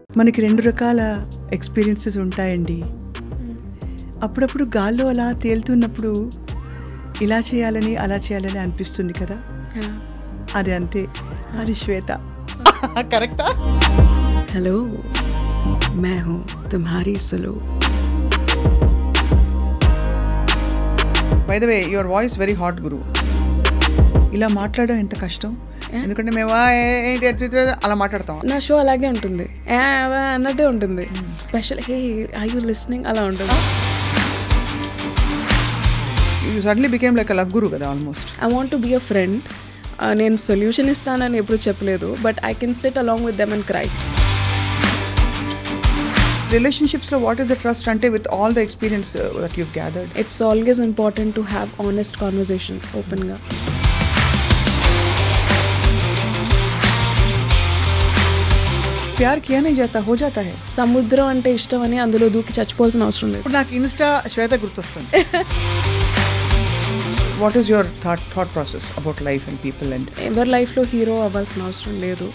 మనకి 2 రకాల ఎక్స్‌పీరియన్సెస్ ఉంటాయండి. అప్పుడప్పుడు గాల్లో అలా తేలుతున్నప్పుడు ఇలా చేయాలని, అలా చేయాలని అనిపిస్తుంది కదా! అది అంతే. అది శ్వేత. కరెక్టా? हेलो, मैं हूँ तुम्हारी Sulu. By the way your voice very hot గురు. ఇలా మాట్లాడడం ఎంత కష్టం. ఎందుకంటే మేము అలా మాట్లాడతాం. నా షో అలాగే ఉంటుంది, అన్నట్టే ఉంటుంది. Special hey are you listening అలా ఉంటుంది. You suddenly became like a love గురు కదా almost. I want to be a friend. నేను సొల్యూషన్ ఇస్తానని ఎప్పుడు చెప్పలేదు, but I can sit along with them and cry. రిలేషన్షిప్స్లో వాట్ ఈస్ ద ట్రస్ట్ అంటే with all the experience that you gathered? It's always important to have honest conversation ఓపెన్గా. ప్యార్ Kia नहीं जाता हो जाता है. సముద్రం అంటే ఇష్టం అని అందులో దూకి చచ్చిపోవాల్సిన అవసరం లేదు. ఇప్పుడు నాకు ఇన్స్టా శ్వేత గుర్తొస్తుంది. What is your thought process about life and people and ఎవరి లైఫ్లో హీరో అవ్వాల్సిన అవసరం లేదు.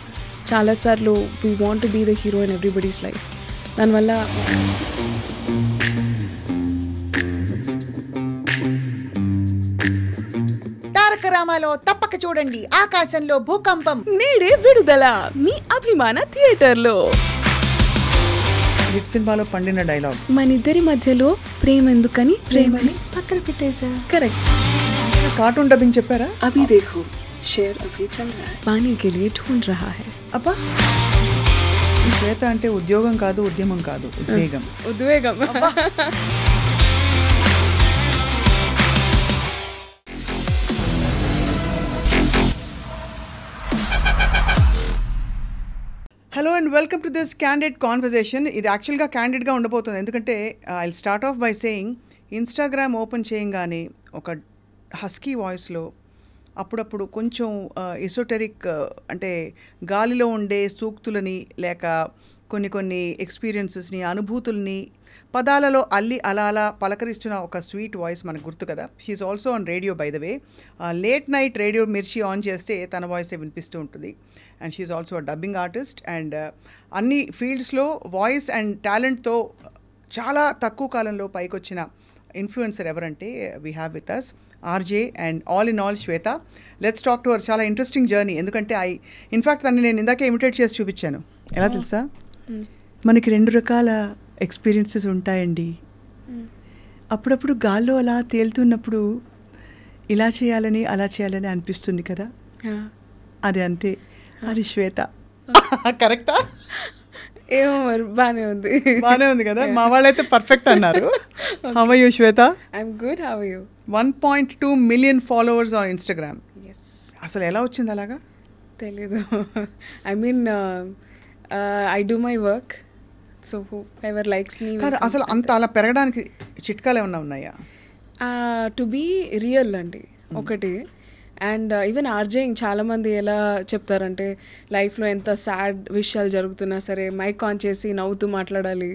చాలాసార్లు we want to be the hero in everybody's life. దానివల్ల తారకరామాలో తప్పక చూడండి. ఆకాశంలో భూకంపం నేడే విడుదల మీ అభిమాన థియేటర్లో. హిట్ సినిమాలో పండిన డైలాగ్. మనిద్దరి మధ్యలో ప్రేమ ఎందుకని ప్రేమని పక్కన పెట్టేశా. కరెక్ట్. కార్టూన్ డబ్బింగ్ చెప్పారా? అభి దేఖో షేర్ అభి చల్ రహా హై పానీ కే లియే ఢూంఢ్ రహా హై. అబ్బా, శ్వేత అంటే ఉద్యోగం కాదు, ఉద్యమం కాదు, ఉద్వేగం. ఉద్వేగం. Hello and welcome to this candid conversation. ఇది యాక్చువల్గా క్యాండిడ్గా ఉండబోతుంది. ఎందుకంటే I start of by saying, Instagram open చేయంగానే ఒక హస్కీ వాయిస్లో అప్పుడప్పుడు కొంచెం ఎసోటెరిక్ అంటే గాలిలో ఉండే సూక్తులని లేక కొన్ని ఎక్స్పీరియన్సెస్ని, అనుభూతుల్ని పదాలలో అల్లి అలా అలా పలకరిస్తున్న ఒక స్వీట్ వాయిస్ మనకు గుర్తు కదా. She's also on radio by the way. Late night radio Mirchi on చేస్తే తన వాయిసే వినిపిస్తూ ఉంటుంది. And she's also a dubbing artist. And అన్ని ఫీల్డ్స్లో వాయిస్ అండ్ టాలెంట్తో చాలా తక్కువ కాలంలో పైకొచ్చిన ఇన్ఫ్లుయెన్సర్ ఎవరంటే we have with us RJ and all in all Shweta. Let's talk to our. చాలా ఇంట్రెస్టింగ్ జర్నీ. ఎందుకంటే ఇన్ఫ్యాక్ట్ దాన్ని నేను ఇందాకే ఇమిటేట్ చేసి చూపించాను. ఎలా తెలుసా? మనకి 2 రకాల ఎక్స్పీరియన్సెస్ ఉంటాయండి. అప్పుడప్పుడు గాల్లో అలా తేలుతున్నప్పుడు ఇలా చేయాలని, అలా చేయాలని అనిపిస్తుంది కదా. అది అంతే. అది శ్వేత. కరెక్టా? ఏమో మరి బానే ఉంది కదా. మా వాళ్ళైతే పర్ఫెక్ట్ అన్నారు. How are you Shweta? I'm good. How are you? 1.2 million followers on Instagram. Yes. అసలు ఎలా వచ్చింది అలాగా? తెలీదు. I mean I do my work, so ever likes me. కాదు, అసలు అంత అలా పెరగడానికి చిట్కాలు ఏమన్నా ఉన్నాయా? టు బీ రియల్ అండి ఒకటి. అండ్ ఈవెన్ ఆర్జేయింగ్ చాలామంది ఎలా చెప్తారంటే లైఫ్లో ఎంత సాడ్ విషయాలు జరుగుతున్నా సరే మైక్ ఆన్ చేసి నవ్వుతూ మాట్లాడాలి,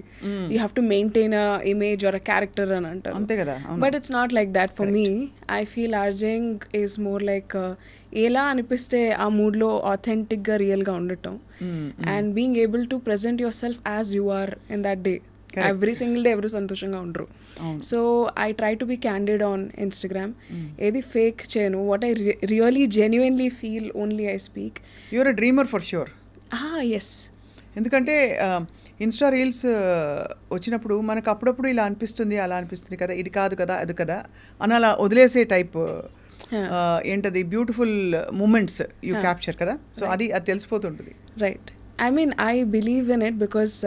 you have to maintain a image or a character అని అంటారు. అంతే కదా. But it's not like that for me. I feel RJing is more like ఎలా అనిపిస్తే ఆ మూడ్లో ఆథెంటిక్గా రియల్గా ఉండటం and being able to present yourself as you are in that day. Every single day ఎవరు సంతోషంగా ఉండరు. So I try to be candid on Instagram. ఏది ఫేక్ చేయను. What I really genuinely feel only I speak. You're a dreamer for sure. Yes. ఎందుకంటే insta reels వచ్చినప్పుడు మనకు అప్పుడప్పుడు ఇలా అనిపిస్తుంది, అలా అనిపిస్తుంది కదా, ఇది కాదు కదా, అది కదా అని అలా వదిలేసే టైప్ ఏంటది బ్యూటిఫుల్ మూమెంట్స్ యూ క్యాప్చర్ కదా. సో అది తెలిసిపోతుంటుంది. Right. I mean I believe in it because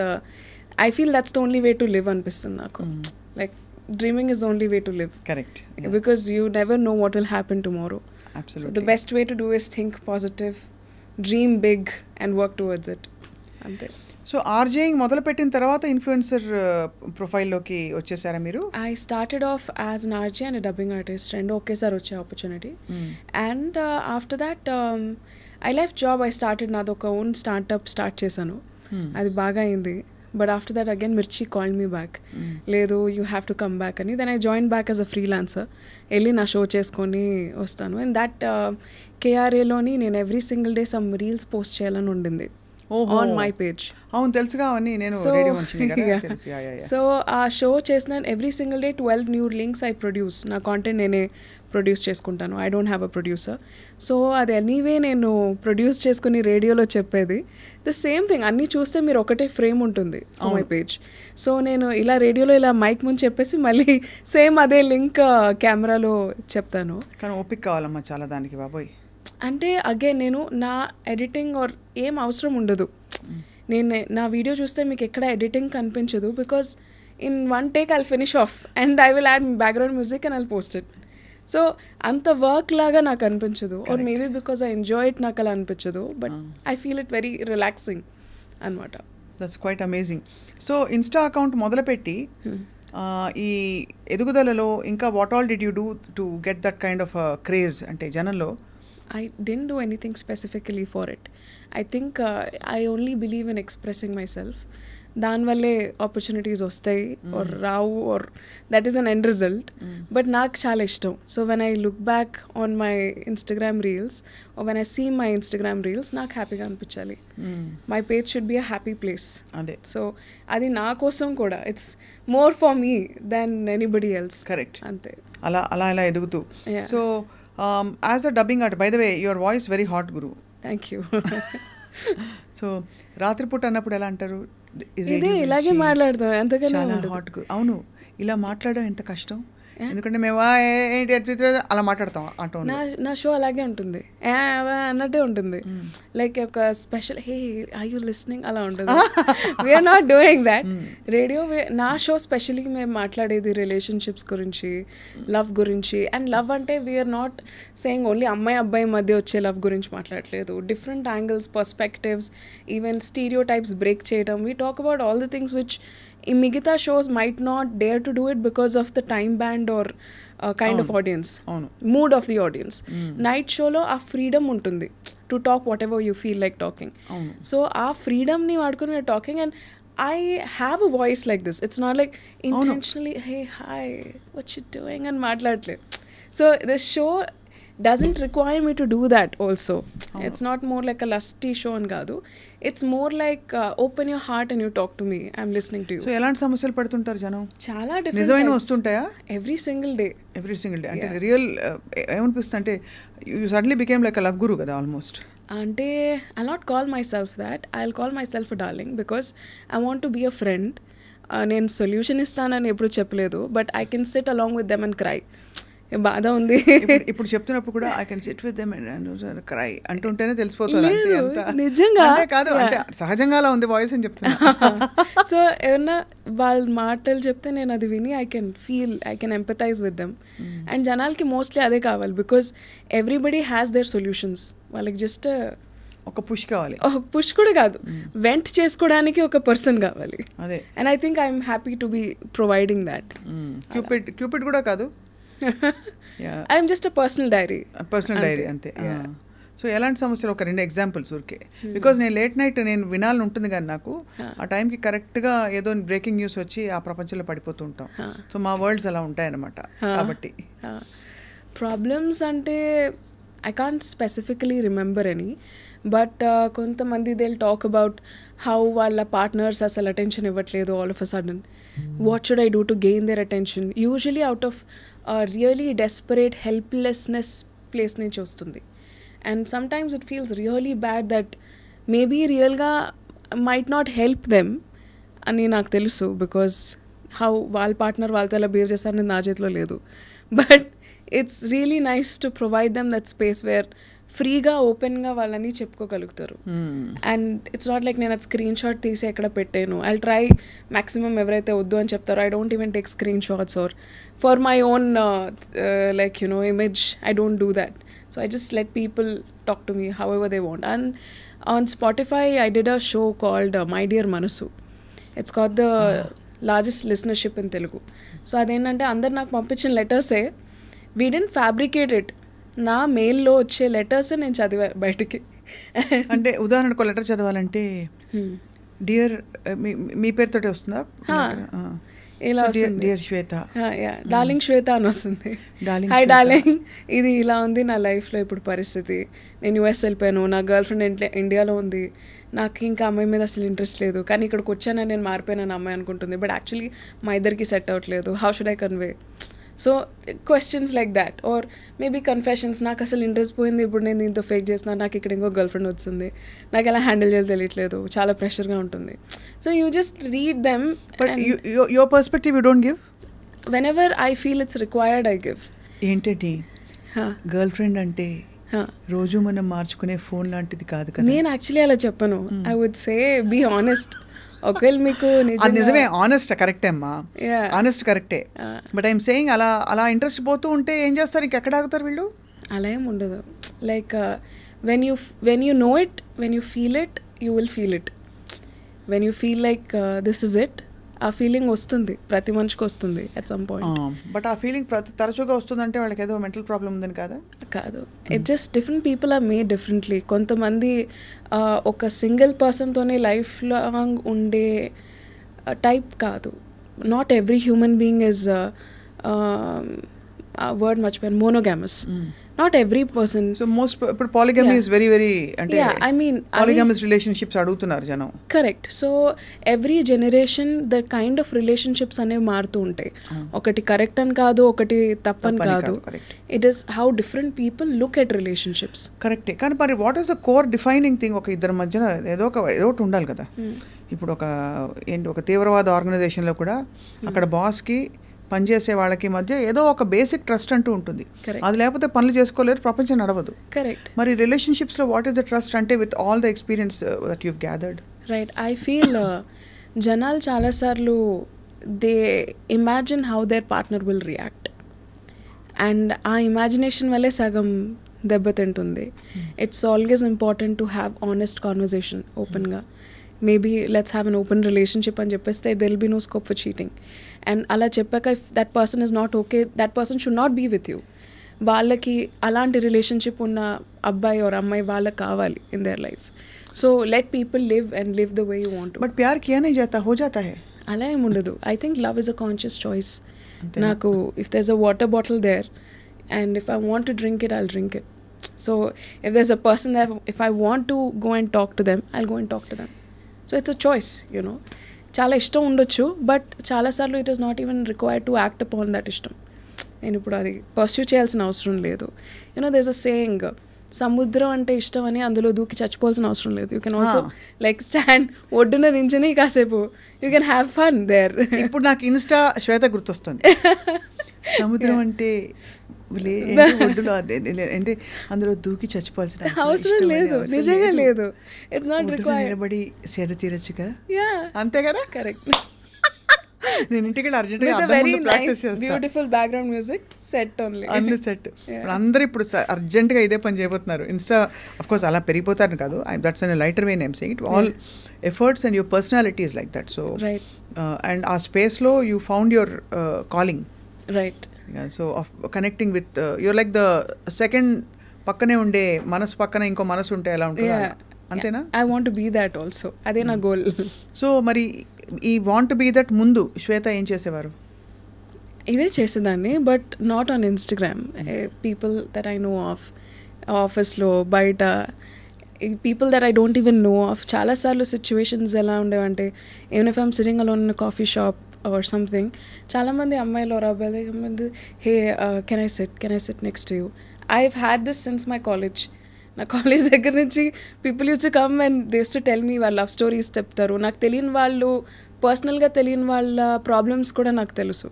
I feel that's the only way to live అనిపిస్తుంది నాకు. Like dreaming is the only way to live. Correct. Yeah. Because you never know what will happen tomorrow. Absolutely. So the best way to do is think positive, dream big and work towards it. Ante. So RJing మొదలుపెట్టిన తర్వాత influencer ప్రొఫైల్లోకి వచ్చేసారా మీరు? I started off as an RJ and a dubbing artist. రెండు ఒకేసారి వచ్చే opportunity. And after that I left job. I started నాది ఒక own startup start చేశాను. అది బాగా అయింది. But after that again Mirchi called me back. Ledu, you have to come back ani. Then I joined back as a freelancer. Elli na show cheskoni ostanu. And that KRA loni nenu every single day some reels post cheyalani undindi. On my page. అవును తెలుసుగా అవన్నీ, నేను radio మంచిని కదా తెలుసు. So ఆ show చేసిన every single day 12 new links I produce. నా కాంటెంట్ నేనే ప్రొడ్యూస్ చేసుకుంటాను. I don't have a producer. So అది ఎనీవే నేను ప్రొడ్యూస్ చేసుకుని రేడియోలో చెప్పేది ద సేమ్ థింగ్. అన్నీ చూస్తే మీరు ఒకటే ఫ్రేమ్ ఉంటుంది ఫర్ మై పేజ్. సో నేను ఇలా రేడియోలో ఇలా మైక్ ముందు చెప్పేసి మళ్ళీ సేమ్ అదే లింక్ కెమెరాలో చెప్తాను. కానీ ఓపిక కావాలమ్మా చాలా దానికి బాబోయ్. అంటే అగైన్ నేను నా ఎడిటింగ్ ఆర్ ఏం అవసరం ఉండదు. నేను నా వీడియో చూస్తే మీకు ఎక్కడ ఎడిటింగ్ కనిపించదు. Because in one take I'll finish off and I will add background music and I'll post it. So అంత వర్క్ లాగా నాకు అనిపించదు. Or maybe because I enjoy it నాకు అలా అనిపించదు. But I feel it very relaxing అనమాట. That's quite amazing. So Insta account మొదలుపెట్టి ఈ ఎదుగుదలలో ఇంకా what all did you do to get that kind of craze అంటే జనంలో? I didn't do anything specifically for it. I think I only believe in expressing myself. దానివల్లే opportunities వస్తాయి or Rao or that is an end result. But నాకు చాలా ఇష్టం. So when I look back on my Instagram reels or when I see my Instagram reels, నాకు హ్యాపీగా అనిపించాలి. My page should be a happy place. అదే. So అది నా కోసం కూడా it's more for me then anybody else. Correct. అంతే. అలా అలా అలా ఎదుగుతూ. So as a dubbing artist, by the way your voice very hot గురు. Thank you. సో రాత్రిపూట అన్నప్పుడు ఎలా అంటారు? ఇదే ఇలాగే మాట్లాడతాం ఎంతగానో హాట్ గురు. అవును, ఇలా మాట్లాడడం ఎంత కష్టం. ఎందుకంటే మేము ఏంటి అలా మాట్లాడతాం అటు. నా షో అలాగే ఉంటుంది అన్నట్టే ఉంటుంది. లైక్ ఒక special hey are you listening అలా ఉంటుంది. We're not doing that. Radio నా షో స్పెషల్లీ మేము మాట్లాడేది రిలేషన్షిప్స్ గురించి, లవ్ గురించి. అండ్ లవ్ అంటే వీఆర్ నాట్ సేయింగ్ ఓన్లీ అమ్మాయి అబ్బాయి మధ్య వచ్చే లవ్ గురించి మాట్లాడలేదు. Different angles, perspectives, even stereotypes break చేయడం. We talk about all the things which in Migita shows might not dare to do it because of the time band or kind of audience, mood of the audience. Night show lo a freedom untundi to talk whatever you feel like talking. So a freedom ni vaadukoni we are talking and I have a voice like this. It's not like intentionally hey hi what you doing and maatladle. So the show doesn't require me to do that also. It's not more like a lusty show and kaadu. It's more like open your heart and you talk to me. I'm listening to you. So ఎలాంటి సమస్యలు పడుతుంటారు జనం? చాలా different నిజమైన వస్తుంటాయా? Every single day అంటే real ఏమనిపిస్తుంది అంటే you suddenly became like a love గురు కదా ఆల్మోస్ట్. అంటే I not call myself that. I will call myself a darling because I want to be a friend. నేను solution ఇస్తానని ఎప్పుడు చెప్పలేదు. But I can sit along with them and cry. బాధ ఉంది ఇప్పుడు చెప్తున్నప్పుడు కూడా I can sit with them and cry అంటుంటేనే తెలిసిపోతుంది. నిజంగా కాదు అంటే సహజంగా అలా ఉంది వాయిస్ అని చెప్తున్నా. సో ఏమన్నా వాళ్ళ మాటలు చెప్తే నేను అది విని I can feel, I can empathize with them. And జనాలకి మోస్ట్లీ అదే కావాలి because everybody has their solutions. వాళ్ళకి జస్ట్ ఒక పుష్ కావాలి. పుష్ కూడా కాదు, వెంట్ చేసుకోవడానికి ఒక పర్సన్ కావాలి. అదే. And I think I'm happy to be providing that. Cupid కూడా కాదు, I'm just a personal diary. Personal diary అంతే. సో ఎలాంటి సమస్యలు ఒక 2 ఎగ్జాంపుల్స్ ఊరికే, బికాజ్ నేను లేట్ నైట్ నేను వినాలని ఉంటుంది కానీ నాకు ఆ టైంకి కరెక్ట్గా ఏదో బ్రేకింగ్ న్యూస్ వచ్చి ఆ ప్రపంచంలో పడిపోతూ ఉంటాం. సో మా వరల్డ్స్ అలా ఉంటాయన్నమాట. కాబట్టి ప్రాబ్లమ్స్ అంటే I can't specifically remember any. But కొంతమంది they will talk about how వాళ్ళ పార్ట్నర్స్ అసలు అటెన్షన్ ఇవ్వట్లేదు all of a sudden. What should I do to gain their attention? Usually out of really desperate helplessness place నుంచి వస్తుంది. And sometimes it feels really bad that maybe రియల్గా might not help them అని నాకు తెలుసు. Because how వాళ్ళ partner వాళ్ళతో ఎలా behave చేస్తారని నా చేతిలో లేదు. But it's really nice to provide them that space where ఫ్రీగా ఓపెన్గా వాళ్ళని చెప్పుకోగలుగుతారు. అండ్ ఇట్స్ నాట్ లైక్ నేను అది స్క్రీన్ షాట్ తీసి ఎక్కడ పెట్టాను. ఐ ట్రై మ్యాక్సిమం ఎవరైతే వద్దు అని చెప్తారో I don't even take screenshots or for my own like image I don't do that. So I just let people talk to me however they want. And on Spotify I did a show called my dear Manasu. It's got the largest listenership in Telugu. So అదేంటంటే అందరు నాకు పంపించిన లెటర్సే, we don't fabricate it. నా మెయిల్లో వచ్చే letters నేను చదివా బయటికి. అంటే ఉదాహరణకు లెటర్ చదవాలంటే డియర్ మీ పేరుతోటే వస్తుందా? ఇలా వస్తుంది. డియర్ శ్వేత, డార్లింగ్ శ్వేత అని వస్తుంది. Darling hi Shweta. డార్లింగ్, ఇది ఇలా ఉంది నా లైఫ్లో ఇప్పుడు పరిస్థితి. నేను యూఎస్ వెళ్ళిపోయాను, నా గర్ల్ ఫ్రెండ్ ఇండియాలో ఉంది, నాకు ఇంకా అమ్మాయి మీద అసలు ఇంట్రెస్ట్ లేదు, కానీ ఇక్కడికి వచ్చానని నేను మారిపోయానని అమ్మాయి అనుకుంటుంది, బట్ యాక్చువల్లీ మా ఇద్దరికి సెట్ అవ్వట్లేదు. How should I convey? So questions like that, or maybe confessions. నాకు అసలు ఇంట్రెస్ట్ పోయింది, ఇప్పుడు నేను దీంతో ఫేక్ చేసిన, నాకు ఇక్కడ ఇంకో గర్ల్ ఫ్రెండ్ వచ్చింది, నాకు ఎలా హ్యాండిల్ చేయాలి తెలియట్లేదు, చాలా ప్రెషర్గా ఉంటుంది. So you just read them. But your perspective you don't give? Whenever I feel it's required I give. ఏంటంటే గర్ల్ ఫ్రెండ్ అంటే రోజు మనం మార్చుకునే ఫోన్ లాంటిది కాదు కదా. నేను యాక్చువల్లీ అలా చెప్పను. I would say be honest. ఒకవేళ మీకు నిజమే, ఆనెస్ట్ కరెక్టే అమ్మా, ఆనెస్ట్ కరెక్టే. బట్ ఐఎమ్ సేయింగ్ అలా ఇంట్రెస్ట్ పోతూ ఉంటే ఏం చేస్తారు, ఇంకెక్కడ ఆగుతారు వీళ్ళు? అలా ఏం ఉండదు. Like when you know it, when you feel it, you will feel it. When you feel like this is it, ఆ ఫీలింగ్ వస్తుంది, ప్రతి మనిషికి వస్తుంది అట్ సమ్ పాయింట్. బట్ ఆ ఫీలింగ్ తరచుగా వస్తుందంటే వాళ్ళకి ఏదో మెంటల్ ప్రాబ్లమ్ ఉందని కాదా? కాదు, it just different people are made differently. కొంతమంది ఒక సింగిల్ పర్సన్తోనే లైఫ్ లాంగ్ ఉండే టైప్ కాదు. Not every human being is word మర్చిపోయాను, monogamous. Not every person. So most ఇప్పుడు పాలిగమీ ఇస్ వెరీ వెరీ, అంటే ఐ మీన్ పాలిగమస్ రిలేషన్షిప్స్ అడుగుతున్నారు జనం. Correct. So every generation the kind of relationships అనేవి మారుతూ ఉంటాయి. ఒకటి కరెక్ట్ అని కాదు, ఒకటి తప్పని కాదు. It is how different people look at relationships. కరెక్టే, కానీ మరి what is the core defining thing? ఒక ఇద్దరి మధ్యన ఏదో ఒకటి ఉండాలి కదా. ఇప్పుడు ఒక తీవ్రవాద ఆర్గనైజేషన్లో కూడా అక్కడ బాస్కి పనిచేసే వాళ్ళకి మధ్య ఏదో ఒక బేసిక్ ట్రస్ట్ అంటూ ఉంటుంది. అది లేకపోతే పనులు చేసుకోలేరు, ప్రపంచం నడవదు. కరెక్ట్. మరి రిలేషన్షిప్స్లో వాట్ ఈస్ ద ట్రస్ట్ అంటే with all the experience that you've gathered? Right. I feel జనాలు చాలాసార్లు they imagine how their partner will react, and ఆ ఇమాజినేషన్ వల్లే సగం దెబ్బతింటుంది. It's always important to have honest conversation ఓపెన్గా. Maybe let's have an open relationship అని చెప్పేస్తే there will be no scope for cheating. And అలా చెప్పాక if that person is not okay, that person should not be with you. వాళ్ళకి అలాంటి relationship ఉన్న అబ్బాయి ఆర్ అమ్మాయి వాళ్ళకి కావాలి in their life. So let people live and live the way you want. But ప్యార్ కియా నహీ జాతా, హో జాతా హై. అలా ఏమి ఉండదు. I think love is a conscious choice. నాకు if there is a water bottle there and if I want to drink it, I'll drink it. So if there is a person that if I want to go and talk to them, I'll go and talk to them. So it's a choice, you know. చాలా ఇష్టం ఉండొచ్చు, but చాలాసార్లు it is not even required to act upon that ఇష్టం. నేను ఇప్పుడు అది pursue చేయాల్సిన అవసరం లేదు. You know there is a saying, సముద్రం అంటే ఇష్టం అని అందులో దూకి చచ్చిపోవాల్సిన అవసరం లేదు. You can also like stand ఒడ్డున నించుని కాసేపు you can have fun there. ఇప్పుడు నాకు ఇన్స్టా శ్వేత గుర్తొస్తుంది. సముద్రం అంటే ఒడ్డులో అంటే అందులో దూకి చచ్చిపోవాల్సిన అవసరం లేదు, నిజంగా లేదు. It's not required. నిలబడి సేద తీరొచ్చు కదా, అంతే కదా. కరెక్ట్. నేను ఇంటికి urgent beautiful background music set only, అన్ని సెట్. అందరూ ఇప్పుడు అర్జెంట్ గా ఇదే పని చేయబోతున్నారు. ఇన్స్టా ఆఫ్ కోర్స్ అలా పెరిగిపోతారు కాదు, that's in lighter way I'm saying it. All efforts and your personality is like that. So and ఆ స్పేస్ లో you found your calling. Right. So of connecting with your like the second పక్కనే ఉండే మనసు పక్కన ఇంకో మనసు ఉంటే ఎలా ఉంటుంది, అంతేనా? I want to be that also, అదే నా గోల్. సో మరి ఈ వాంట్ టు బీ దట్ ముందు శ్వేత ఏం చేసేవారు? ఇదే చేసేదాన్ని, but not on Instagram. People that I know of, ఆఫీస్లో, బయట, people that I don't even know of. చాలాసార్లు సిచ్యువేషన్స్ ఎలా ఉండేవంటే, even if I'm sitting alone in coffee shop or something, చాలామంది అమ్మాయిలు or అబ్బాయిలు, hey can I sit next to you. I have had this since my college. నా college దగ్గర నుంచి people used to come and they used to tell me వాళ్ళ love stories చెప్తారు. నాకు తెలియని వాళ్ళు, పర్సనల్గా తెలియని వాళ్ళ ప్రాబ్లమ్స్ కూడా నాకు తెలుసు.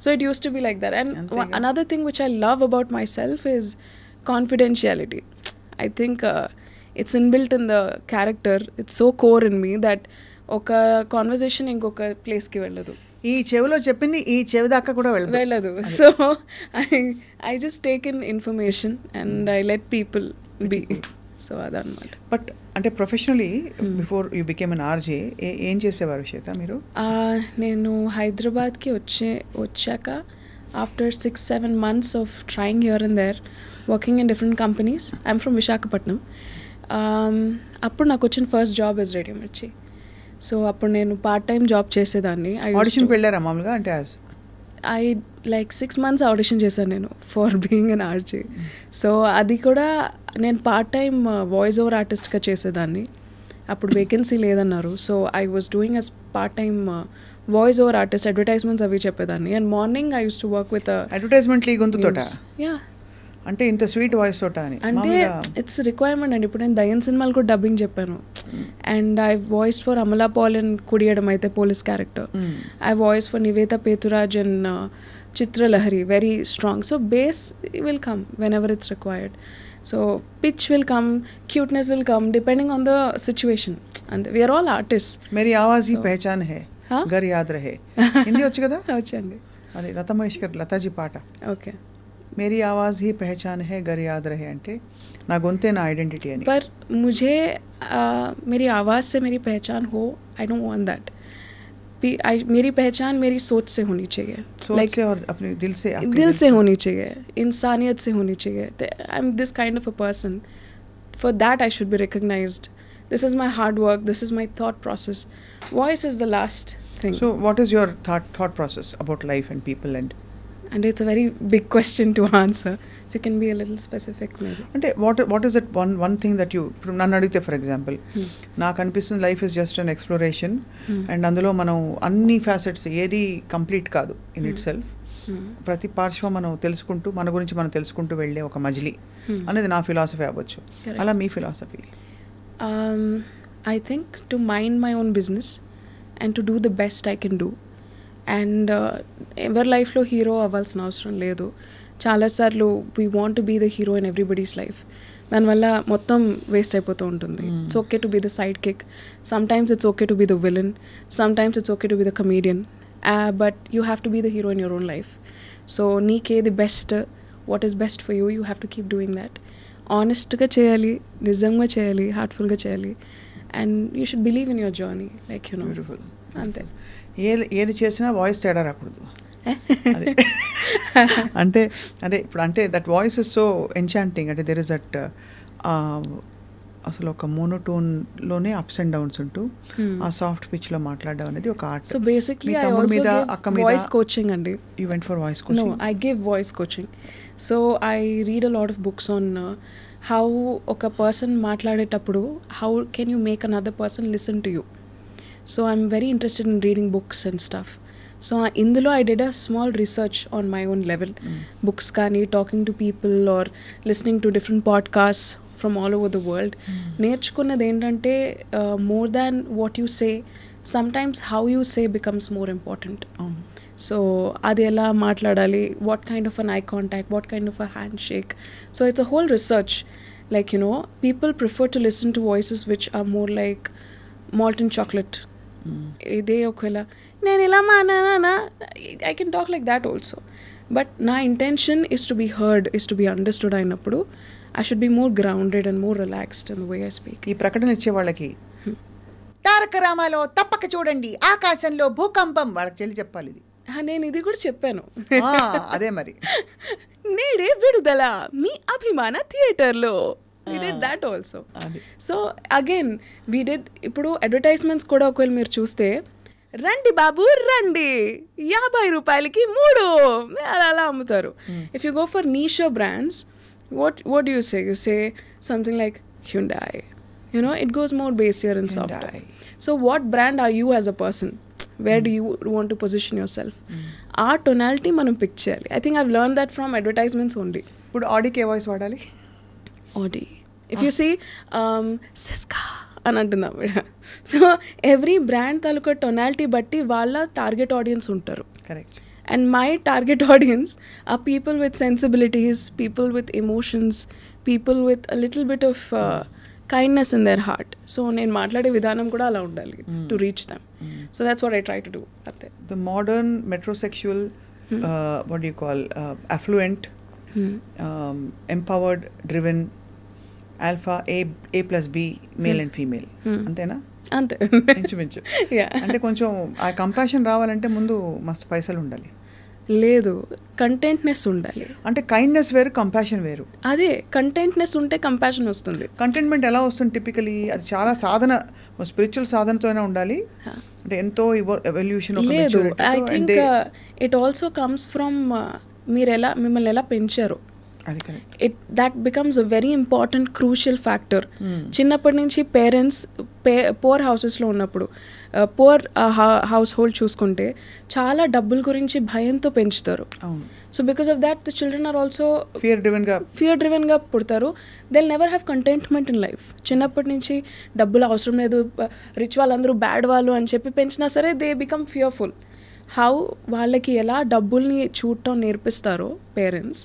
So it use to be like that. And another thing which I love about my self is confidentiality. I think it's inbuilt in the character. It's so core in me that ఒక conversation ఇంకొక ప్లేస్కి వెళ్ళదు. ఈ చెవిలో చెప్పింది ఈ చెవి దాకా కూడా వెళ్ళదు. So I just take in information and I let people be. So అదనమాట. బట్ అంటే professionally before you became an RJ ఏం చేసేవారు శ్వేత మీరు? నేను హైదరాబాద్కి వచ్చాక after 6-7 months of trying here and there, working in different companies. I'm from Visakhapatnam. అప్పుడు నాకు వచ్చిన first job is radio Mirchi. So అప్పుడు నేను పార్ట్ టైం జాబ్ చేసేదాన్ని. ఆడిషన్కి వెళ్ళారా మామూలుగా అంటే ఐ లైక్ 6 months ఆడిషన్ చేశాను నేను for being an RJ. So అది కూడా నేను పార్ట్ టైం వాయిస్ ఓవర్ ఆర్టిస్ట్గా చేసేదాన్ని. అప్పుడు వేకెన్సీ లేదన్నారు. So I was doing as part time voice over artist, advertisements అవి చెప్పేదాన్ని. And morning I used to work with అడ్వర్టైజ్మెంట్లు ఈ గొంతుతోట యా అంటే ఇంత స్వీట్ వాయిస్ తోట అని అంటే ఇట్స్ రిక్వైర్మెంట్ అండి. ఇప్పుడు నేను దయ్యం సినిమాలు కూడా డబ్బింగ్ చెప్పాను. And I voice for Amala Paul and కుడియడం అయితే police character. I voice for Nivetha Pethuraj and Chitralahari, very strong. So base will come whenever it's required. So pitch will come, cuteness will come depending on the situation. And we are all artists. मेरी आवाज़ ही पहचान है, घर याद रहे. హిందీ వచ్చు కదా? వచ్చండి. అది లతా మంగేష్కర్ లతాజీ పాట. ఓకే. मेरी आवाज़ ही पहचान है, घर याद रहे అంటే నా గొంతే నా ఐడెంటిటీ అని. पर मुझे मेरी आवाज़ से मेरी पहचान हो, आई डोंट वांट दैट. मेरी पहचान मेरी सोच से होनी चाहिए, सोच से और अपने दिल से होनी चाहिए, इंसानियत से होनी चाहिए. I am this kind of a person. For that I should be recognised. This is my hard work, this is my thought process. Voice is the last thing. So what is your thought process about life and people and it's a very big question to answer. If you can be a little specific maybe. అంటే what is it one thing that you నన్ను అడిగితే for example నాకు అనిపిస్తుంది life is just an exploration and అందులో మనం అన్ని facets ఏది complete కాదు ఇన్ ఇట్ సెల్ఫ్. ప్రతి పార్శ్వం మనం తెలుసుకుంటూ మన గురించి మనం తెలుసుకుంటూ వెళ్ళే ఒక మజిలీ అనేది నా ఫిలాసఫీ అవ్వచ్చు. అలా మీ philosophy? I think to mind my own business and to do the best I can do. And ఎవరి లైఫ్లో హీరో అవ్వాల్సిన అవసరం లేదు. చాలాసార్లు we want to be the hero in everybody's life. దానివల్ల మొత్తం వేస్ట్ అయిపోతూ ఉంటుంది. It's okay to be the sidekick, sometimes it's okay to be the villain, sometimes it's okay to be the comedian, but you have to be the hero in your own life. So నీకేది best, what is best for you, you have to keep doing that. ఆనెస్ట్గా చేయాలి, నిజంగా చేయాలి, హార్ట్ఫుల్గా చేయాలి. And you should believe in your journey, like you know. అంతే. ఏది చేసినా వాయిస్ తేడా రాకూడదు. అంటే ఇప్పుడు అంటే that voice is so enchanting. అంటే దెర్ ఇస్ దట్ అసలు ఒక మోనోటోన్లోనే అప్స్ అండ్ డౌన్స్ ఉంటూ ఆ సాఫ్ట్ పిచ్లో మాట్లాడడం అనేది ఒక art. So basically I also give voice coaching అండి. You went for voice coaching? No, I give voice coaching. So I read a lot of books on how ఒక person మాట్లాడేటప్పుడు how can you make another person listen to you. So I'm very interested in reading books and stuff. So indulo I did a small research on my own level. Books kani, talking to people or listening to different podcasts from all over the world. Nerchukunnadi entante more than what you say, sometimes how you say becomes more important. So adi ela maatladali, what kind of an eye contact, what kind of a handshake. So it's a whole research. Like, you know, people prefer to listen to voices which are more like molten chocolate. ఇదే ఒకవేళ నేను ఇలా మానా I can talk like that also, but నా intention is to be heard, is to be understood అయినప్పుడు I should be more grounded and more relaxed in the way I speak. ఈ ప్రకటన ఇచ్చే వాళ్ళకి తారక రామాలో తప్పక చూడండి, ఆకాశంలో భూకంపం, వాళ్ళకి చెల్లి చెప్పాలి ఇది. నేను ఇది కూడా చెప్పాను. అదే మరి నేడే విడుదల మీ అభిమాన థియేటర్లో. We did that also. So again we did. ఇప్పుడు అడ్వర్టైజ్మెంట్స్ కూడా ఒకవేళ మీరు చూస్తే రండి బాబు రండి 50 రూపాయలకి 3 అలా అమ్ముతారు. If you go for niche brands, what do you say? You say something like Hyundai. You know, it goes more basier and softer. So what brand are you as a person? Where do you want to position yourself? ఆ tonality మనం pick చేయాలి. I think I've learned that from advertisements only. ఇప్పుడు ఆడికి ఏ voice వాడాలి? Audi. If you see Siska అని అంటున్నాం. So every brand తాలూకా టొనాలిటీ బట్టి వాళ్ళ టార్గెట్ ఆడియన్స్ ఉంటారు. Correct. And my target audience are people with sensibilities, people with emotions, people with a little bit of kindness in their heart. So నేను మాట్లాడే విధానం కూడా అలా ఉండాలి to reach them. So that's what I try to do. అంతే. The modern metrosexual, what you call, affluent, empowered, driven, alpha, A+B, male and female, అంతేనా? అంతే ఇంచుమించు. అంటే కొంచెం ఆ కంపాషన్ రావాలంటే ముందు మస్తు పైసలు ఉండాలి. లేదు, కంటెంట్నెస్ ఉండాలి. అంటే కైండ్నెస్ వేరు, కంపాషన్ వేరు. అదే కంటెంట్నెస్ ఉంటే కంపాషన్ వస్తుంది. కంటెంట్మెంట్ ఎలా వస్తుంది టిపికలీ? అది చాలా సాధన, స్పిరిచువల్ సాధనతోనే ఉండాలి. అంటే ఎంతో ఎవల్యూషన్. లేదు, I think it also comes from మిమ్మల్ని ఎలా పెంచారు. That becomes a very important crucial factor. చిన్నప్పటి నుంచి పేరెంట్స్ పోర్ హౌసెస్లో ఉన్నప్పుడు, పోర్ హౌస్ హోల్డ్ చూసుకుంటే చాలా డబ్బుల గురించి భయంతో పెంచుతారు. So because of that the children are also fear డ్రివెన్గా పుడతారు. They will never have contentment in life. చిన్నప్పటి నుంచి డబ్బులు అవసరం లేదు, రిచ్ వాళ్ళందరూ బ్యాడ్ వాళ్ళు అని చెప్పి పెంచినా సరే దే బికమ్ ఫియర్ఫుల్. హౌ వాళ్ళకి ఎలా డబ్బుల్ని చూడటం నేర్పిస్తారో పేరెంట్స్,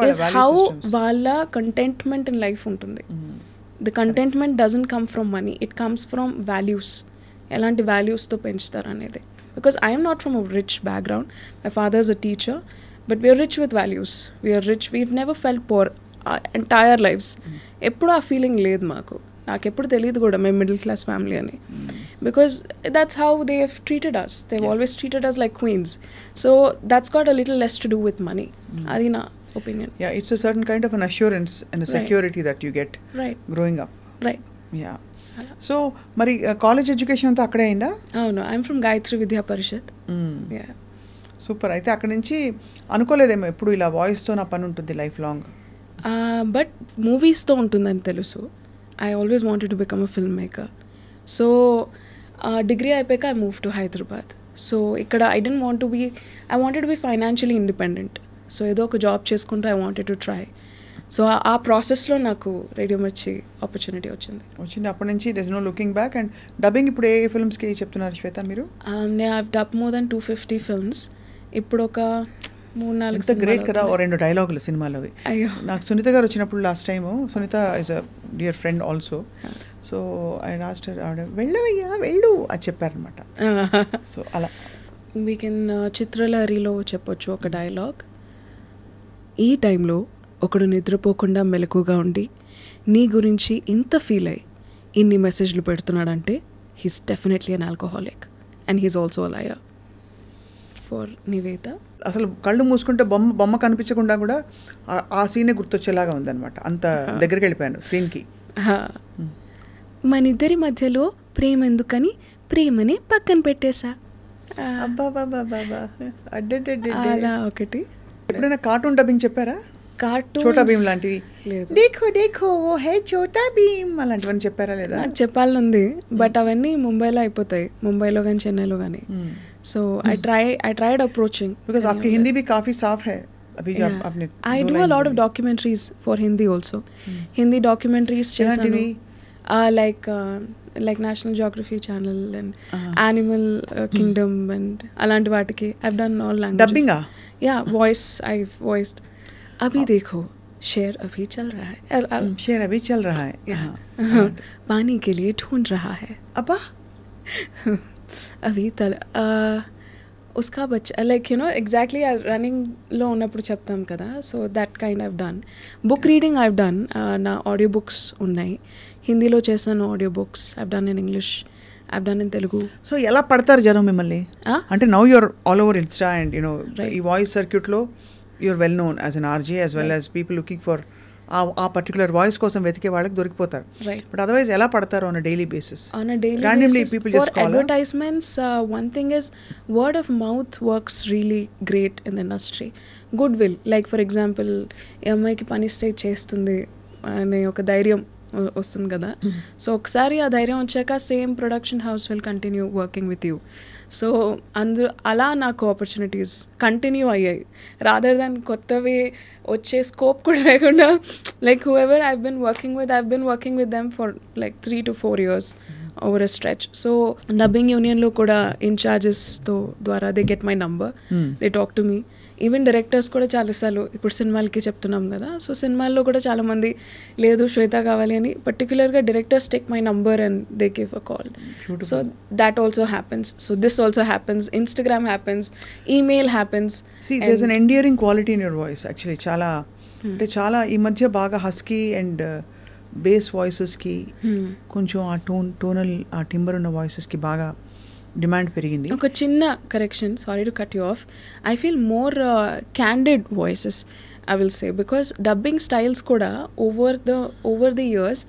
ఇస్ హౌ వాళ్ళ కంటెంట్మెంట్ ఇన్ లైఫ్ ఉంటుంది. The contentment doesn't come from money, it comes from values. ఎలాంటి వాల్యూస్తో పెంచుతారు అనేది. Because I'm not from a rich background, my father is a teacher, but we're rich with values. We're rich, we've never felt poor entire lives. ఎప్పుడు ఆ ఫీలింగ్ లేదు మాకు. నాకెప్పుడు తెలియదు కూడా మేము మిడిల్ క్లాస్ ఫ్యామిలీ అని. Because that's how they have treated us. They've always treated us like queens. So that's got a little less to do with money. Adi na opinion. Yeah, it's a certain kind of an assurance and a security that you get growing up. Right. Yeah. So, mari college education anta akkade ayinda? Oh no, I'm from Gayatri Vidya Parishad. Yeah. Super. Aithe akkadi nunchi anukoledemo eppudu ila voice tho na pani untundi life long. But movies tho untundani telusu. I always wanted to become a filmmaker. So degree అయిపోయాక I moved to Hyderabad. So ఇక్కడ I wanted to be financially independent. So ఏదో ఒక job చేసుకుంటూ I wanted to try. So ఆ ప్రాసెస్లో నాకు radio మిర్చి opportunity వచ్చింది. అప్పటి నుంచి there's no looking back. And dubbing ఇప్పుడు ఏ ఫిల్మ్స్కి చెప్తున్నారు శ్వేత మీరు? I've dubbed more than 250 films. ఇప్పుడు ఒక 3-4 గ్రేట్ కదా. 2 డైలాగులు సినిమాలోవి. నాకు సునీత గారు వచ్చినప్పుడు last time, Sunitha is a dear friend also. So I asked her, ఆవిడ వెళ్ళవయ్యా వెళ్ళు అని చెప్పారనమాట. సో అలా వీ కెన్ చిత్రలహరిలో చెప్పొచ్చు ఒక డైలాగ్. ఈ టైంలో ఒకడు నిద్రపోకుండా మెలకుగా ఉండి నీ గురించి ఇంత ఫీల్ అయ్యి ఇన్ని మెసేజ్లు పెడుతున్నాడంటే he's definitely an alcoholic and he's also a liar. For Nivetha అసలు కళ్ళు మూసుకుంటే బొమ్మ కనిపించకుండా కూడా ఆ సీనే గుర్తొచ్చేలాగా ఉందన్నమాట. అంత దగ్గరికి వెళ్ళిపోయాను స్క్రీన్కి. మనిద్దరి మధ్యలో ప్రేమ ఎందుకని ప్రేమని పక్కన పెట్టేశా. అలా ఒకటి. ఎప్పుడైనా కార్టూన్ డబ్బింగ్ చెప్పారా? కార్టూన్ చోటా భీమ్ లాంటివి? లేదు. దేఖో దేఖో ఓ హే చోటా భీమ్ అలాంటివన్నీ చెప్పారా లేదా? నాకు చెప్పాలని ఉంది, బట్ అవన్నీ ముంబైలో అయిపోతాయి, ముంబైలో కానీ చెన్నైలో కానీ. So I tried approaching. Because आपकी हिंदी भी काफ़ी साफ है अभी जो आपने. I do a lot of documentaries for Hindi also. Hindi documentaries chesanu. Like National Geography Channel and Animal Kingdom and alanti vaatiki I've done all languages. Dubbing ah? Yeah, voice I've voiced. Abhi dekho शेर अभी चल रहा है. शेर अभी चल रहा है. पानी के लिए ढूंढ रहा है. अब्बा అవి ఉస్కా బచ్చా లైక్ ఎగ్జాక్ట్లీ రన్నింగ్లో ఉన్నప్పుడు చెప్తాం కదా. So that kind I've done. Book reading I've done. నా ఆడియో బుక్స్ ఉన్నాయి, హిందీలో చేశాను audio books. I've done in English, I've done in Telugu. So ఎలా పడతారు జనం మిమ్మల్ని? అంటే now you're all over Insta and ఈ వాయిస్ సర్క్యూట్లో you're well known as an RJ as well as people looking for ఆ పర్టికులర్ వాయిస్ కోసం వెతికే వాళ్ళకి దొరికిపోతారు. బట్ అదర్వైజ్ ఎలా పడతారు on a daily basis? On a daily basis for advertisements one thing is word of mouth works really great in the industry. Good will, like for example ఈ అమ్మాయికి పనిస్తే చేస్తుంది అనే ఒక ధైర్యం వస్తుంది కదా. సో ఒకసారి ఆ ధైర్యం వచ్చాక same production house will continue working with you. So అలా నాకు ఆపర్చునిటీస్ కంటిన్యూ అయ్యాయి, రాదర్ దాన్ కొత్తవి వచ్చే స్కోప్ కూడా లేకుండా. Like who ever I've been working with them for like 3 to 4 years over a stretch. So dubbing యూనియన్లో కూడా ఇన్ఛార్జెస్తో ద్వారా they get my number, they talk to me. Even directors కూడా చాలాసార్లు ఇప్పుడు సినిమాలకి చెప్తున్నాం కదా. సో సినిమాల్లో కూడా చాలామంది లేదు శ్వేత కావాలి అని పర్టికులర్గా directors take my number and they give a call. So that also happens. So this also happens. Instagram happens, email happens. See, there's an endearing quality in your voice actually. చాలా అంటే చాలా ఈ మధ్య బాగా హస్కీ అండ్ బేస్ వాయిసెస్కి కొంచెం ఆ tonal ఆ timber ఉన్న వాయిసెస్కి బాగా డిమాండ్ పెరిగింది. ఒక చిన్న correction, sorry to cut you of. I feel more candid voices I will say, because dubbing styles కూడా ఓవర్ ది ఇయర్స్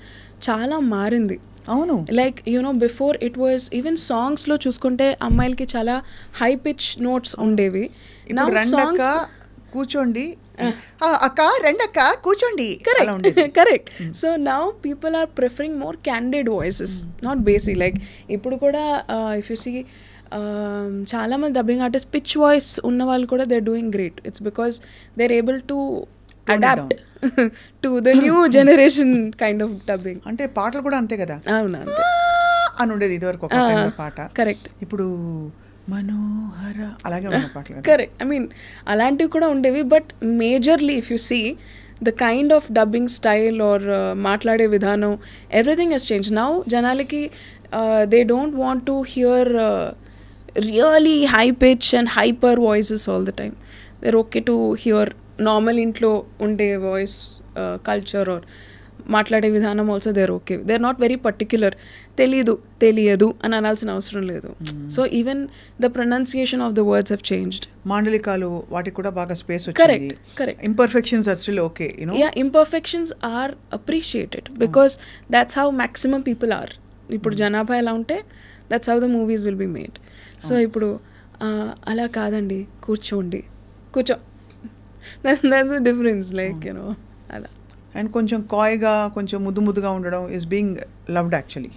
చాలా మారింది. అవును, like you know before it was even సాంగ్స్లో చూసుకుంటే అమ్మాయిలకి చాలా హై పిచ్ నోట్స్ ఉండేవి. ఇప్పుడు రెండక్క కూర్చోండి, అక్క రెండక్క కూర్చోండి. Correct. So now people are preferring more candid voices, not basic. Like ఇప్పుడు కూడా ఇఫ్ యూ సీ చాలా మంది డబ్బింగ్ ఆర్టిస్ట్ పిచ్ వాయిస్ ఉన్న వాళ్ళు కూడా they are doing great. It's because they are able to adapt to the new generation kind of dubbing. అంటే పాటలు కూడా అంతే కదా, అవునా అంతే అని ఉండేది ఇదివరకు ఒక పాట. కరెక్ట్. ఇప్పుడు మనోహర అలాగే ఉన్న పాటలు. కరెక్ట్. ఐ మీన్ అలాంటివి కూడా ఉండేవి. But majorly if you see the kind of dubbing style or మాట్లాడే విధానం, ఎవ్రీథింగ్ హెస్ చేంజ్. నౌ జనాలకి they don't want to hear really high pitch and hyper voices all the time. They are okay to hear normal ఇంట్లో ఉండే voice culture or మాట్లాడే విధానం also they are okay. They are not very particular. తెలియదు అని అనాల్సిన అవసరం లేదు. So even the pronunciation of the words have changed. మాండలికాలు వాటికి కూడా బాగా స్పేస్ వచ్చింది. Correct. Imperfections are still okay, you know. Yeah, imperfections are appreciated because that's how maximum people are. ఇప్పుడు జనాభా ఎలా ఉంటే that's how the movies will be made. So ఇప్పుడు అలా కాదండి, కూర్చో that's the difference, like you know, అలా. And కొంచెం కాయ్గా కొంచెం ముద్దుగా ఉండడం is being loved actually.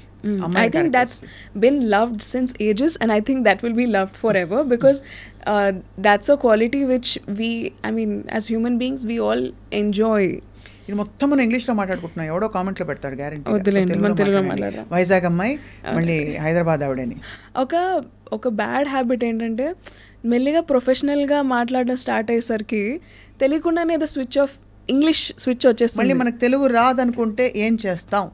I think that's been loved since ages, and I think that will be loved forever because that's a quality which I mean as human beings we all enjoy. ఇది మొత్తం మనం ఇంగ్లీష్లో మాట్లాడుకుంటున్నాం, ఎవడో కామెంట్లో పెడతాడు guarantee. వద్దులేండి, మన తెలుగులో మాట్లాడదాం. వైజాగ్ అమ్మాయి మళ్ళీ హైదరాబాద్ ఆవిడని. ఒక బ్యాడ్ హ్యాబిట్ ఏంటంటే మెల్లిగా ప్రొఫెషనల్గా మాట్లాడడం స్టార్ట్ అయ్యేసరికి తెలియకుండానే ఏదో ఇంగ్లీష్ స్విచ్ వచ్చేస్తుంది. మళ్ళీ మనకు తెలుగు రాదనుకుంటే ఏం చేస్తాం?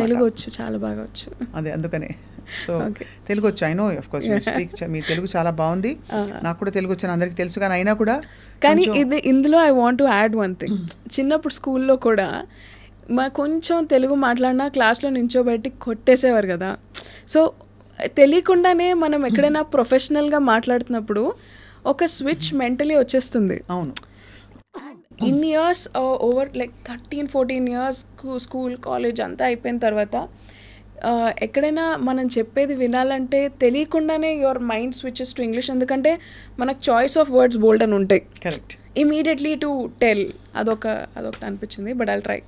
తెలుగు వచ్చు, చాలా బాగా వచ్చు. అదే అందుకనే. సో తెలుగు వచ్చు, I know of course you speak. మీ తెలుగు చాలా బాగుంది, నాకు కూడా తెలుగు వచ్చని అందరికి తెలుసు. కానీ అయినా కూడా ఇందులో I want to add one thing. చిన్నప్పుడు స్కూల్లో కూడా కొంచెం తెలుగు మాట్లాడినా క్లాస్లో నించోబెట్టి కొట్టేసేవారు కదా. సో తెలియకుండానే మనం ఎక్కడైనా ప్రొఫెషనల్గా మాట్లాడుతున్నప్పుడు ఒక స్విచ్ మెంటలీ వచ్చేస్తుంది. అవును. In years over like 13-14 years school college అంతా అయిపోయిన తర్వాత ఎక్కడైనా మనం చెప్పేది వినాలంటే తెలియకుండానే your mind switches to English. ఎందుకంటే మనకు చాయిస్ ఆఫ్ వర్డ్స్ బోల్డ్ అని ఉంటాయి. కరెక్ట్. ఇమీడియట్లీ టు టెల్ అదొకటి అనిపించింది. But I'll try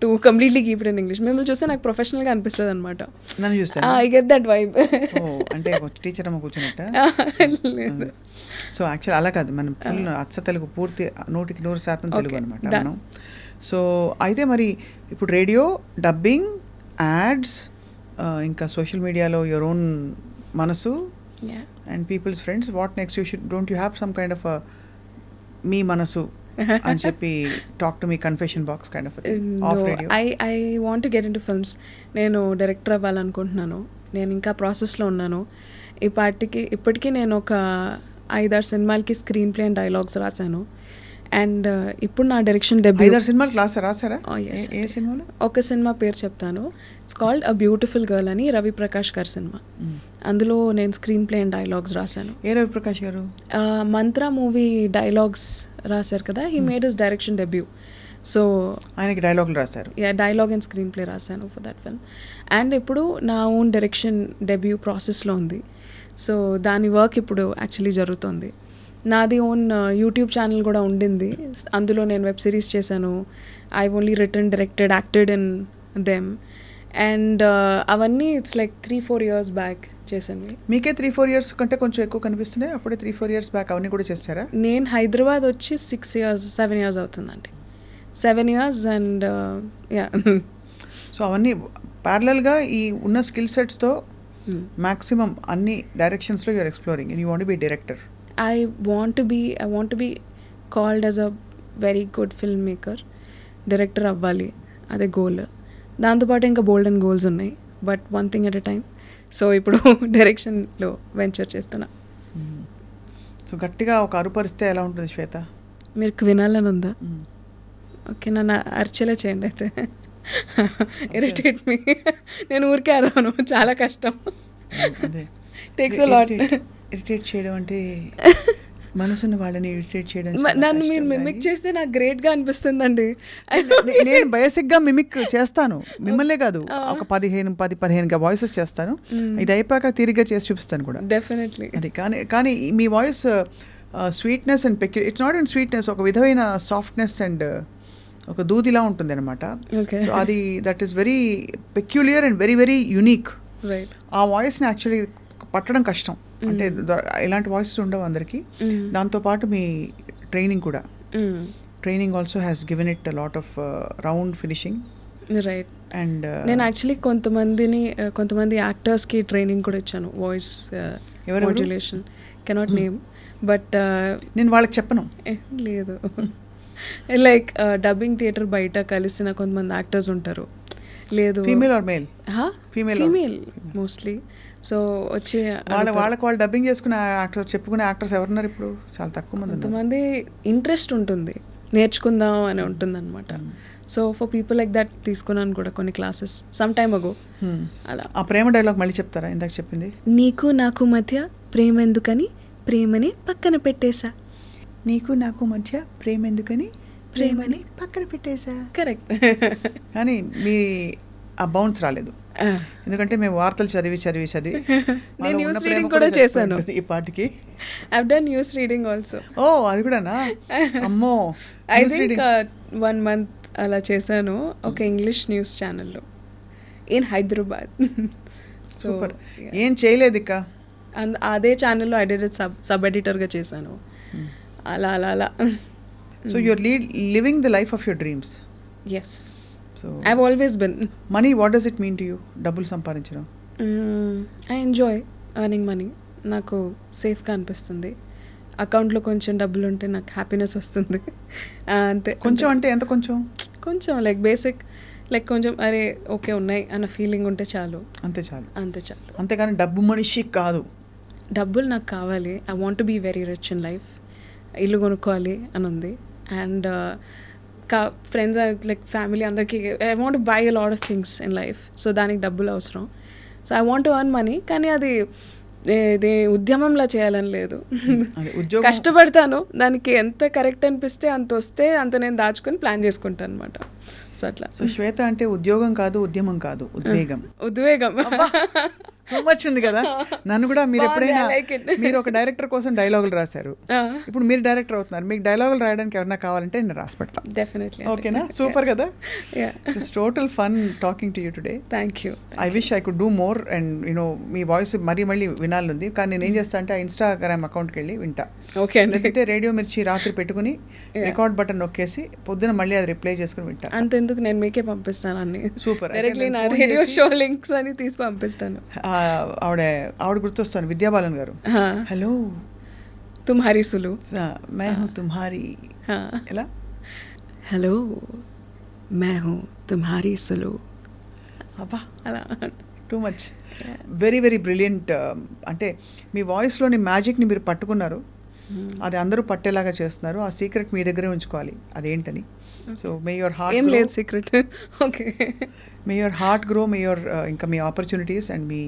to completely keep it in English. మిమ్మల్ని చూస్తే నాకు ప్రొఫెషనల్గా అనిపిస్తుంది అనమాట. I get that vibe. అంటే టీచర్ అమ్మ కూర్చున్నట్ట లేదు. సో యాక్చువల్ అలా కాదు, మనం ఫుల్ అచ్చ తెలుగు పూర్తి 100% తెలుగు అనమాట మనం. సో అయితే మరి ఇప్పుడు రేడియో, డబ్బింగ్, యాడ్స్, ఇంకా సోషల్ మీడియాలో యువర్ ఓన్ మనసు and people's friends. What next? Don't you have some kind of మీ మనసు అని చెప్పి talk to me confession box kind of of radio? I want to get into films. నేను director అవ్వాలనుకుంటున్నాను. నేను ఇంకా ప్రాసెస్లో ఉన్నాను. ఇప్పటికీ నేను ఒక 5-6 సినిమాలకి స్క్రీన్ ప్లే అండ్ డైలాగ్స్ రాశాను. అండ్ ఇప్పుడు నా డైరెక్షన్ డెబ్యూ. 5-6 సినిమాలు రాసారా? ఏ సినిమాలు? ఒక సినిమా పేరు చెప్తాను. It's called a beautiful girl అని, రవి ప్రకాష్ గారి సినిమా. అందులో నేను స్క్రీన్ ప్లే అండ్ డైలాగ్స్ రాశాను. ఏ రవి ప్రకాష్ గారు? మంత్రా మూవీ డైలాగ్స్ రాశారు కదా, he made his direction debut. So ఆయనకి డైలాగులు రాశారు. డైలాగ్ అండ్ స్క్రీన్ ప్లే రాశాను ఫర్ దట్ ఫిల్మ్. అండ్ ఇప్పుడు నా ఓన్ డైరెక్షన్ డెబ్యూ ప్రాసెస్లో ఉంది. సో దాని వర్క్ ఇప్పుడు యాక్చువల్లీ జరుగుతుంది. నాది ఓన్ యూట్యూబ్ ఛానల్ కూడా ఉండింది. అందులో నేను వెబ్ సిరీస్ చేశాను. I only return, directed, acted in them. And అవన్నీ ఇట్స్ లైక్ 3-4 years బ్యాక్ చేశాను. మీకే 3-4 years కంటే కొంచెం ఎక్కువ కనిపిస్తున్నాయి. అప్పుడే 3-4 years బ్యాక్ అవన్నీ కూడా చేశారా? నేను హైదరాబాద్ వచ్చి 7 years అవుతుందండి. 7 years అండ్ యా. సో అవన్నీ ప్యారలల్గా ఈ ఉన్న స్కిల్ సెట్స్తో మ్యాక్సిమం అన్ని డైరెక్షన్స్లో you're exploring and you want be director. I want to be called as a very good filmmaker. Director అవ్వాలి, అదే గోల్. దాంతోపాటు ఇంకా బోల్డ్ అండ్ గోల్స్ ఉన్నాయి, but one thing at a time. So ఇప్పుడు డైరెక్షన్లో వెంచర్ చేస్తున్నా. సో గట్టిగా ఒక అరుపరిస్తే ఎలా ఉంటుంది శ్వేత? మీకు వినాలని ఉందా? ఓకే, నన్ను అరిచేలా చేయండి అయితే. Irritate me. నేను ఊరికే అరవను, చాలా కష్టం. Takes a lot. ఇరిటేట్ చేయడం అంటే మనసుని వాళ్ళని ఇరిటేట్ చేయడం నన్ను మీరు మిమిక్ చేస్తే నాకు గ్రేట్గా అనిపిస్తుందండి. నేను బేసిక్గా మిమిక్ చేస్తాను, మిమ్మల్నే కాదు, ఒక 15 వాయిసెస్ చేస్తాను. ఇది అయిపోయాక తీరిగ్గా చేసి చూపిస్తాను కూడా. డెఫినెట్లీ. అది కానీ మీ voice sweetness and it's not in sweetness, ఒక విధమైన సాఫ్ట్నెస్ అండ్ ఒక దూదిలా ఉంటుంది అనమాట. సో అది that is very peculiar and very very unique. Right. ఆ వాయిస్ని యాక్చువల్లీ పట్టడం కష్టం, అంటే ఇలాంటి వాయిస్ ఉండవు అందరికీ. దాంతోపాటు మీ ట్రైనింగ్ కూడా, training also has given it lot of round finishing. Right. And నేను యాక్చువల్లీ కొంతమంది యాక్టర్స్కి ట్రైనింగ్ కూడా ఇచ్చాను, voice modulation. Cannot name, but నేను వాళ్ళకి చెప్పను. లేదు, లైక్ డబ్బింగ్ థియేటర్ బయట కలిసిన కొంతమంది యాక్టర్స్ ఉంటారు. లేదు, female or male? Female mostly. So వచ్చి వాళ్ళు డబ్బింగ్ చేసుకునే యాక్టర్, చెప్పుకునే యాక్టర్స్ ఎవరున్నారు ఇప్పుడు? చాలా తక్కువ మంది. కొంతమంది ఇంట్రెస్ట్ ఉంటుంది, నేర్చుకుందాం అని ఉంటుంది అనమాట. So for people like that తీసుకున్నాను కూడా కొన్ని క్లాసెస్ సమ్ టైమ్ అగో. అలా. ఆ ప్రేమ డైలాగ్ మళ్ళీ చెప్తారా, ఇందాక చెప్పింది? నీకు నాకు మధ్య ప్రేమ ఎందుకని ప్రేమని పక్కన పెట్టేశా. నీకు నాకు మధ్య ప్రేమ ఎందుకని ప్రేమని పక్కన పెట్టేశా. కరెక్ట్. కానీ మీ ఆ బౌన్స్ రాలేదు, ఎందుకంటే మేము వార్తలు చదివి నేను న్యూస్ రీడింగ్ కూడా చేశాను ఈ పాటికి. I done news reading also. ఓ, అది కూడానా? అమ్మో. ఐ థింక్ 1 month అలా చేశాను ఒక ఇంగ్లీష్ న్యూస్ ఛానల్లో ఇన్ హైదరాబాద్. సూపర్. ఏం చేయలేదు ఇక అదే ఛానల్లో ఐ డిడ్ సబ్ ఎడిటర్గా చేశాను. అలా అలా అలా. So you're living the life of your dreams. Yes. So I've always been. Money, what does it mean to you? డబ్బులు సంపాదించడం. I enjoy earning money. నాకు సేఫ్గా అనిపిస్తుంది. అకౌంట్లో కొంచెం డబ్బులు ఉంటే నాకు హ్యాపీనెస్ వస్తుంది అంతే. కొంచెం అంటే ఎంత? కొంచెం లైక్ బేసిక్, లైక్ కొంచెం అరే ఓకే ఉన్నాయి అన్న ఫీలింగ్ ఉంటే చాలు. అంతే చాలు. అంతేగాని డబ్బు మనిషి కాదు. డబ్బులు నాకు కావాలి. I want to be very rich in life. ఇల్లు కొనుక్కోవాలి అని ఉంది. అండ్ ఫ్రెండ్స్ లైక్ ఫ్యామిలీ అందరికీ I want to buy a lot of things in life. So దానికి డబ్బులు అవసరం. So I want to earn money, కానీ అది ఇది ఉద్యమంలా చేయాలని లేదు. కష్టపడతాను, దానికి ఎంత కరెక్ట్ అనిపిస్తే అంత వస్తే అంత నేను దాచుకొని ప్లాన్ చేసుకుంటాను అనమాట. సో అట్లా. సో శ్వేత అంటే ఉద్యోగం కాదు, ఉద్యమం కాదు, ఉద్వేగం. మచ్ ఉంది కదా. నన్ను కూడా మీరు ఎప్పుడైనా, మీరు ఒక డైరెక్టర్ కోసం డైలాగులు రాశారు, ఇప్పుడు మీరు డైరెక్టర్ అవుతున్నారు, మీకు డైలాగులు రాయడానికి ఎవరైనా కావాలంటే నేను రాసి పెడతాను. డెఫినెట్లీ. ఓకేనా? సూపర్ కదా. It's total fun talking to you today. Thank you. I wish I could do more and you know me voice మళ్ళీ వినాలనుంది. కానీ నేను ఏం చేస్తా అంటే ఆ ఇన్స్టాగ్రామ్ అకౌంట్కి వెళ్ళి వింటా. ఓకే. లేదంటే రేడియో మిర్చి రాత్రి పెట్టుకుని రికార్డ్ బటన్ నొక్కేసి పొద్దున మళ్ళీ అది రిప్లై చేసుకుని వింటా. అంతెందుకు, నేను మీకే పంపిస్తాను అన్ని. సూపర్. డైరెక్ట్లీ నా రేడియో షో లింక్స్ అని తీసి పంపిస్తాను. ఆవిడ గుర్తొస్తాను, విద్యాబాలన్ గారు. హలో తుమ్హారీ సులు, మే హూ తుమ్హారీ. ఎలా? హలో మే హూ తుమ్హారీ సులు. అబ్బా, అలా. Too much. Very very brilliant. అంటే మీ వాయిస్లోని మ్యాజిక్ని మీరు పట్టుకున్నారు, అది అందరూ పట్టేలాగా చేస్తున్నారు. ఆ సీక్రెట్ మీ దగ్గరే ఉంచుకోవాలి, అదేంటని. So may your heart. ఏం లేదు secret. Okay. May your heart grow, may your ఇంకా మీ ఆపర్చునిటీస్ అండ్ మీ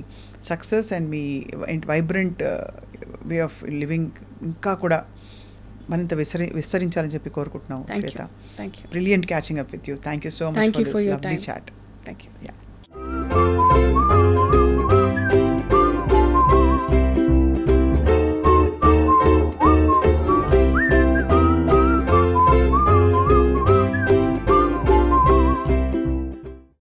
సక్సెస్ అండ్ మీ వైబ్రెంట్ వే ఆఫ్ లివింగ్ ఇంకా కూడా మరింత విస్తరించాలని చెప్పి కోరుకుంటున్నాం. Thank you. Brilliant catching up with you. Thank you so much for this lovely chat. Thank you.